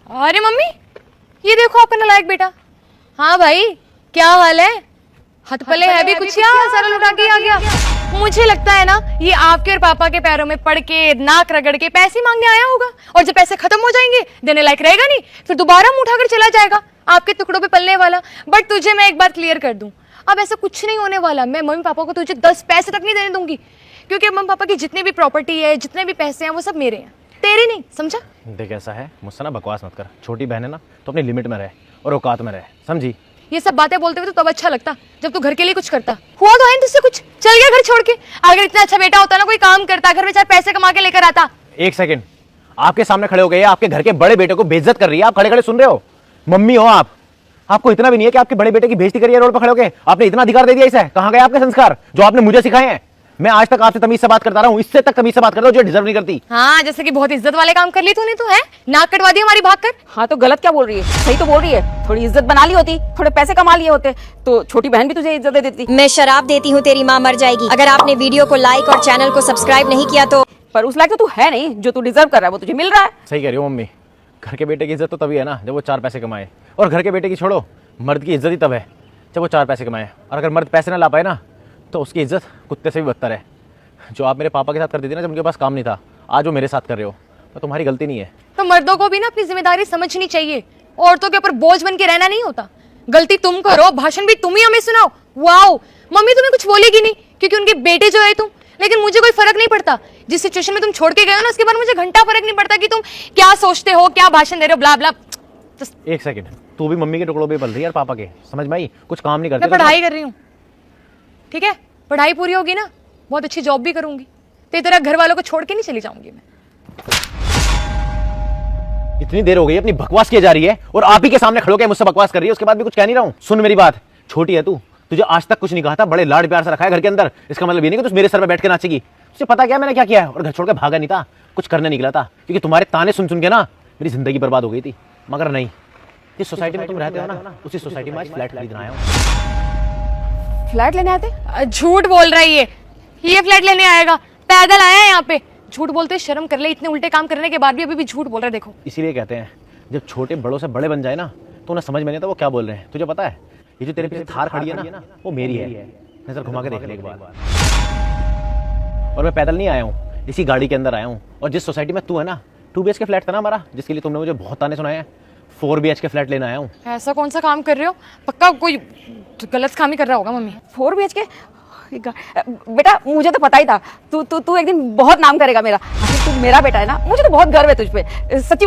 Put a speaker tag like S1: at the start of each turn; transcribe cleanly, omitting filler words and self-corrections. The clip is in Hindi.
S1: अरे मम्मी, ये देखो आपका नालायक बेटा। हाँ भाई, क्या हाल है? हथपले है भी कुछ या सारा लुटा के आ गया? मुझे लगता है ना, ये आपके और पापा के पैरों में पड़ के नाक रगड़ के पैसे मांगने आया होगा, और जब पैसे खत्म हो जाएंगे देने लायक रहेगा नहीं, फिर दोबारा मुंह उठाकर चला जाएगा आपके टुकड़ों पे पलने वाला। बट तुझे मैं एक बात क्लियर कर दूं, अब ऐसा कुछ नहीं होने वाला। मैं मम्मी पापा को तुझे 10 पैसे तक नहीं देने दूंगी, क्योंकि मम्मी पापा की जितनी भी प्रॉपर्टी है, जितने भी पैसे हैं, वो सब मेरे हैं, तेरे नहीं, समझा?
S2: देख ऐसा है, मुझसे ना बकवास मत कर। छोटी बहन है ना, तो अपनी लिमिट में रहे और औकात में रहे, समझी?
S1: ये सब बातें बोलते हुए तो तब अच्छा लगता जब तू घर के लिए कुछ करता। हुआ तो है तुझसे कुछ, चल गया घर छोड़ के। अगर इतना अच्छा बेटा होता ना, कोई काम करता, घर में 4 पैसे कमा के लेकर आता।
S2: एक सेकंड, आपके सामने खड़े हो गए, आपके घर के बड़े बेटे को बेइज्जत कर रही है, आप खड़े खड़े सुन रहे हो? मम्मी हो आप, आपको इतना भी नहीं है कि आपके बड़े बेटे की बेइज्जती करिए रोड पर खड़े होकर? आपने इतना अधिकार दे दिया इसे? कहां गए आपके संस्कार जो आपने मुझे सिखाए हैं? मैं आज तक आपसे तमीज से बात करता रहा हूं, इससे तक तमीज से बात करता हूं जो डिजर्व नहीं करती।
S1: हाँ, जैसे कि बहुत इज्जत वाले काम कर ली तूने, तो है नाक कटवा दी हमारी भाग कर।
S3: हाँ तो गलत क्या बोल रही है? सही तो बोल रही है। थोड़ी इज्जत बना ली होती, थोड़े पैसे कमा लिए होते, तो छोटी बहन भी तुझे इज्जत दे देती।
S4: मैं शराब देती हूँ तेरी माँ मर जाएगी। अगर आपने वीडियो को लाइक और चैनल को सब्सक्राइब नहीं किया तो।
S3: पर उस लायक तो तू है नहीं, जो तू डिजर्व कर रहा है वो तुझे मिल रहा है।
S2: सही कह रही हो मम्मी, घर के बेटे की इज्जत तो तभी है ना जब वो 4 पैसे कमाए, और घर के बेटे की छोड़ो, मर्द की इज्जत ही तब है जब वो 4 पैसे कमाए। और अगर मर्द पैसे ना ला पाए ना, तो उसकी इज्जत कुत्ते से भी बदतर है। जो आप मेरे पापा के साथ करती थी ना जब उनके पास काम नहीं था, आज वो मेरे साथ कर रहे हो, तो तुम्हारी गलती नहीं है।
S1: तो मर्दों को भी ना अपनी जिम्मेदारी समझनी चाहिए, औरतों के ऊपर बोझ बन के रहना नहीं होता। गलती तुम करो, भाषण भी तुम ही हमें सुनाओ। वाओ, मम्मी तुम्हें कुछ बोलेगी नहीं क्योंकि उनके बेटे जो है तुम, लेकिन मुझे कोई फर्क नहीं पड़ता। जिस सिचुएशन में तुम छोड़ के गए हो ना, उसके बाद मुझे घंटा फर्क नहीं पड़ता कि तुम क्या सोचते हो, क्या भाषण दे रहे हो, ब्ला ब्ला।
S2: एक सेकंड, तू भी मम्मी के टुकड़ों पे पल रही है यार, पापा के, समझ में आई? कुछ काम नहीं करते।
S1: मैं पढ़ाई कर रही हूँ, ठीक है? पढ़ाई पूरी होगी ना, बहुत अच्छी जॉब भी करूंगी, तेरी तरह घर वालों को छोड़ के नहीं चली जाऊंगी मैं।
S2: इतनी देर हो गई अपनी बकवास किए जा रही है, और आप ही के सामने खड़ो के मुझसे बकवास कर रही है, उसके बाद भी कुछ कह नहीं रहा हूं। सुन मेरी बात, छोटी है तू, तुझे आज तक कुछ नहीं कहा था, बड़े लाड प्यार से रखा है घर के अंदर। इसका मतलब ये नहीं कि तू मेरे सर पे बैठ के नाचेगी। तुझे पता क्या मैंने क्या किया है? और घर छोड़ के भागा नहीं था, कुछ करने निकला था, क्योंकि तुम्हारे ताने सुन सुन के ना मेरी जिंदगी बर्बाद हो गई थी। मगर नहीं, जिस सोसाइटी में तुम रहते हो ना, उसी सोसाइटी में आज फ्लैट खरीदना आया हूं।
S3: फ्लैट लेने आते?
S1: झूठ बोल रहा है ये फ्लैट लेने आएगा? पैदल आया है यहाँ पे। झूठ बोलते शर्म कर ले, इतने उल्टे काम करने के बाद भी अभी भी झूठ बोल रहा है। देखो,
S2: इसीलिए कहते हैं जब छोटे बड़ों से बड़े बन जाए ना, तो उन्हें समझ में नहीं आता वो क्या बोल रहे हैं। तुझे पता है, ये जो तेरे पीछे थार खड़ी है ना, वो मेरी है। नजर घुमा के देख ले एक बार। और मैं पैदल नहीं आया हूँ, इसी गाड़ी के अंदर आया हूँ। और जिस सोसाइटी में तू है ना, 2 BHK फ्लैट था ना हमारा, जिसके लिए तुमने मुझे बहुत ताने सुनाए हैं, 4 BHK फ्लैट लेने आया हूँ।
S1: ऐसा कौन सा काम कर रहे हो? पक्का कोई गलत काम ही कर रहा होगा मम्मी।
S3: 4 BHK? बेटा मुझे तो पता ही था, तू एक दिन बहुत नाम करेगा मेरा। तू मेरा बेटा है ना, मुझे तो बहुत गर्व है तुझ पे, सच्ची।